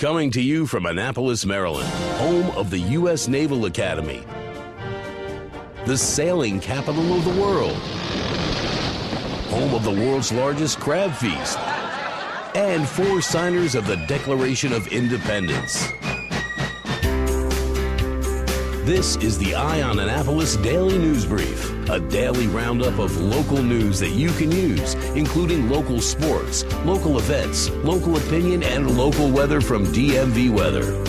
Coming to you from Annapolis, Maryland, home of the U.S. Naval Academy, the sailing capital of the world, home of the world's largest crab feast, and 4 signers of the Declaration of Independence. This is the Eye on Annapolis Daily News Brief, a daily roundup of local news that you can use, including local sports, local events, local opinion, and local weather from DMV Weather.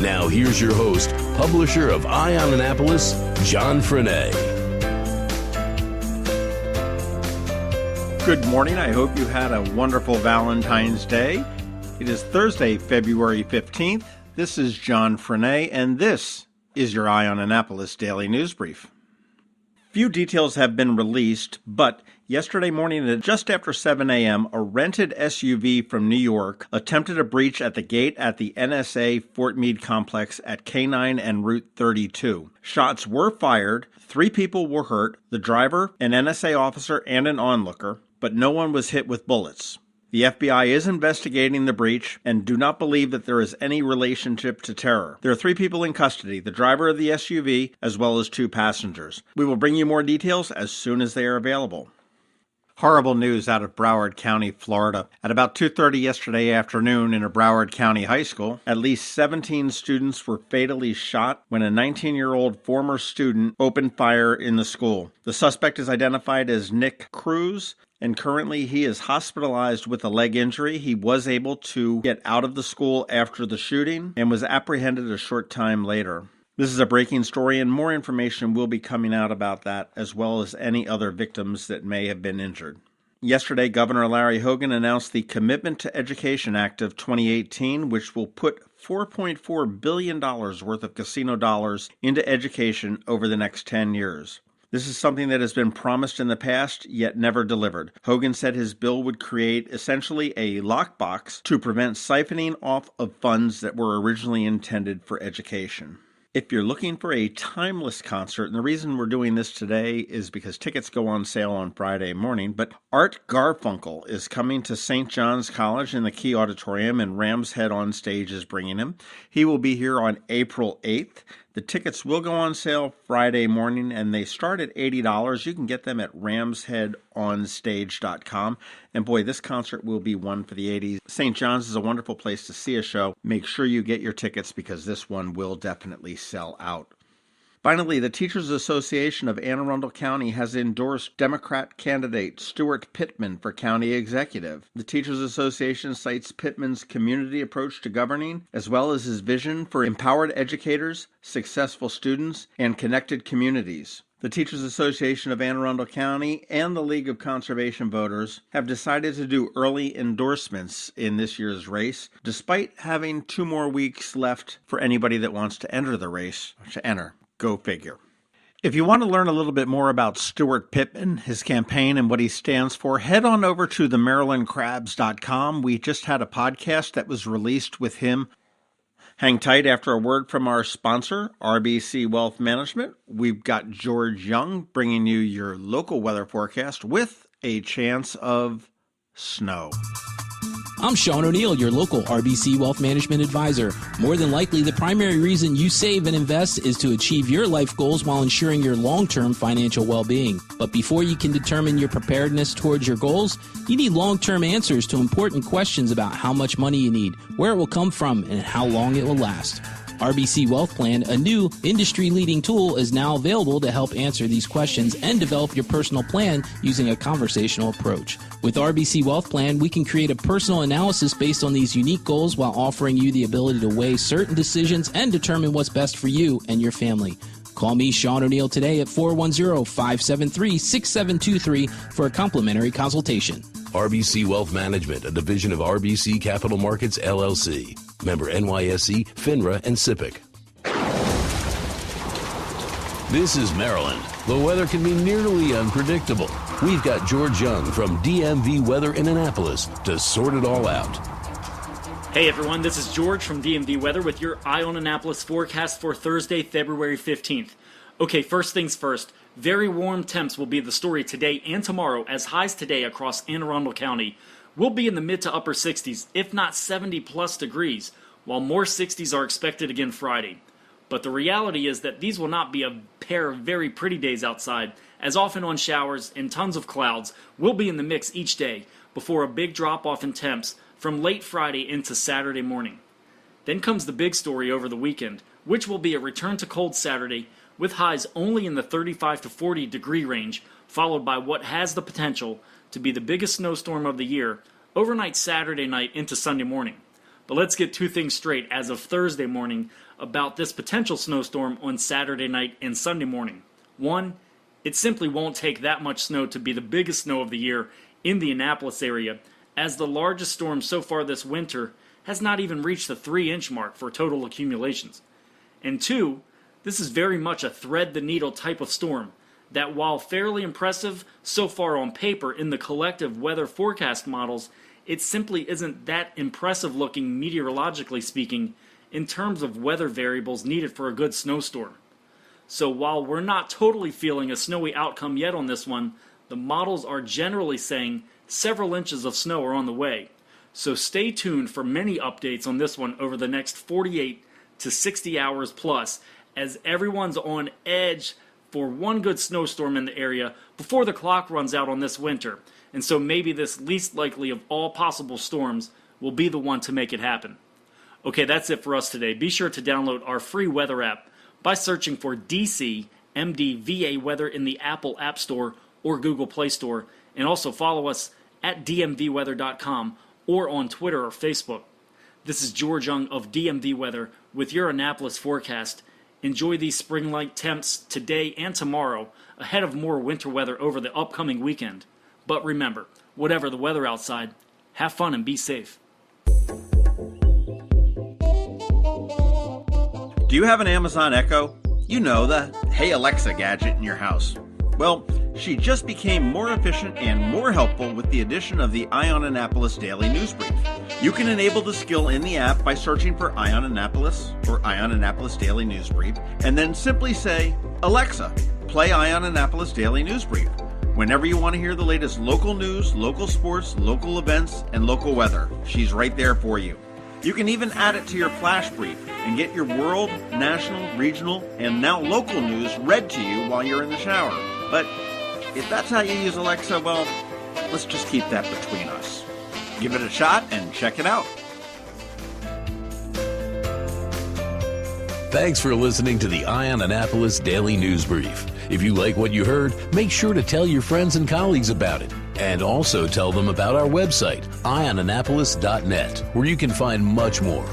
Now here's your host, publisher of Eye on Annapolis, John Frenaye. Good morning. I hope you had a wonderful Valentine's Day. It is Thursday, February 15th. This is John Frenaye, and this is your Eye on Annapolis Daily News Brief. Few details have been released, but yesterday morning at just after 7 a.m., a rented SUV from New York attempted a breach at the gate at the NSA Fort Meade complex at K9 and Route 32. Shots were fired, 3 people were hurt, the driver, an NSA officer, and an onlooker, but no one was hit with bullets. The FBI is investigating the breach and do not believe that there is any relationship to terror. There are 3 people in custody, the driver of the SUV as well as 2 passengers. We will bring you more details as soon as they are available. Horrible news out of Broward County, Florida. At about 2:30 yesterday afternoon in a Broward County high school, at least 17 students were fatally shot when a 19-year-old former student opened fire in the school. The suspect is identified as Nick Cruz, and currently he is hospitalized with a leg injury. He was able to get out of the school after the shooting and was apprehended a short time later. This is a breaking story, and more information will be coming out about that, as well as any other victims that may have been injured. Yesterday, Governor Larry Hogan announced the Commitment to Education Act of 2018, which will put $4.4 billion worth of casino dollars into education over the next 10 years. This is something that has been promised in the past, yet never delivered. Hogan said his bill would create essentially a lockbox to prevent siphoning off of funds that were originally intended for education. If you're looking for a timeless concert, and the reason we're doing this today is because tickets go on sale on Friday morning, but Art Garfunkel is coming to St. John's College in the Key Auditorium, and Ram's Head on Stage is bringing him. He will be here on April 8th. The tickets will go on sale Friday morning, and they start at $80. You can get them at ramsheadonstage.com. And boy, this concert will be one for the 80s. St. John's is a wonderful place to see a show. Make sure you get your tickets because this one will definitely sell out. Finally, the Teachers Association of Anne Arundel County has endorsed Democrat candidate Stuart Pittman for county executive. The Teachers Association cites Pittman's community approach to governing, as well as his vision for empowered educators, successful students, and connected communities. The Teachers Association of Anne Arundel County and the League of Conservation Voters have decided to do early endorsements in this year's race, despite having 2 more weeks left for anybody that wants to enter the race to enter. Go figure. If you want to learn a little bit more about Stuart Pittman, his campaign, and what he stands for, head on over to themarylandcrabs.com. We just had a podcast that was released with him. Hang tight after a word from our sponsor, RBC Wealth Management. We've got George Young bringing you your local weather forecast with a chance of snow. I'm Sean O'Neill, your local RBC Wealth Management Advisor. More than likely, the primary reason you save and invest is to achieve your life goals while ensuring your long-term financial well-being. But before you can determine your preparedness towards your goals, you need long-term answers to important questions about how much money you need, where it will come from, and how long it will last. RBC Wealth Plan, a new industry-leading tool, is now available to help answer these questions and develop your personal plan using a conversational approach. With RBC Wealth Plan, we can create a personal analysis based on these unique goals while offering you the ability to weigh certain decisions and determine what's best for you and your family. Call me, Sean O'Neill, today at 410-573-6723 for a complimentary consultation. RBC Wealth Management, a division of RBC Capital Markets, LLC. Member NYSE, FINRA, and SIPC. This is Maryland. The weather can be nearly unpredictable. We've got George Young from DMV Weather in Annapolis to sort it all out. Hey everyone, this is George from DMV Weather with your Eye on Annapolis forecast for Thursday, February 15th. Okay, first things first. Very warm temps will be the story today and tomorrow, as highs today across Anne Arundel County will be in the mid to upper 60s, if not 70 plus degrees. while more 60s are expected again Friday. But the reality is that these will not be a pair of very pretty days outside, as off and on showers and tons of clouds will be in the mix each day before a big drop-off in temps from late Friday into Saturday morning. Then comes the big story over the weekend, which will be a return to cold Saturday with highs only in the 35 to 40 degree range, followed by what has the potential to be the biggest snowstorm of the year overnight Saturday night into Sunday morning. But let's get two things straight as of Thursday morning about this potential snowstorm on Saturday night and Sunday morning. One, it simply won't take that much snow to be the biggest snow of the year in the Annapolis area, as the largest storm so far this winter has not even reached the 3-inch mark for total accumulations. And two, this is very much a thread-the-needle type of storm that, while fairly impressive so far on paper in the collective weather forecast models, it simply isn't that impressive looking meteorologically speaking in terms of weather variables needed for a good snowstorm. So while we're not totally feeling a snowy outcome yet on this one, the models are generally saying several inches of snow are on the way. So stay tuned for many updates on this one over the next 48 to 60 hours plus, as everyone's on edge for one good snowstorm in the area before the clock runs out on this winter. And so maybe this least likely of all possible storms will be the one to make it happen. Okay, that's it for us today. Be sure to download our free weather app by searching for DC MDVA Weather in the Apple App Store or Google Play Store, and also follow us at dmvweather.com or on Twitter or Facebook. This is George Young of DMV Weather with your Annapolis forecast. Enjoy these spring-like temps today and tomorrow ahead of more winter weather over the upcoming weekend. But remember, whatever the weather outside, have fun and be safe. Do you have an Amazon Echo? You know, the Hey Alexa gadget in your house. Well, she just became more efficient and more helpful with the addition of the Eye on Annapolis Daily News Brief. You can enable the skill in the app by searching for Eye on Annapolis or Eye on Annapolis Daily News Brief, and then simply say, Alexa, play Eye on Annapolis Daily News Brief. Whenever you want to hear the latest local news, local sports, local events, and local weather, she's right there for you. You can even add it to your flash brief and get your world, national, regional, and now local news read to you while you're in the shower. But if that's how you use Alexa, well, let's just keep that between us. Give it a shot and check it out. Thanks for listening to the Eye on Annapolis Daily News Brief. If you like what you heard, make sure to tell your friends and colleagues about it. And also tell them about our website, eyeonannapolis.net, where you can find much more.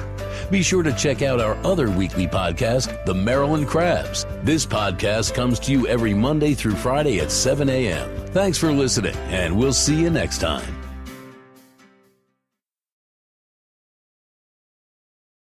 Be sure to check out our other weekly podcast, The Maryland Crabs. This podcast comes to you every Monday through Friday at 7 a.m. Thanks for listening, and we'll see you next time.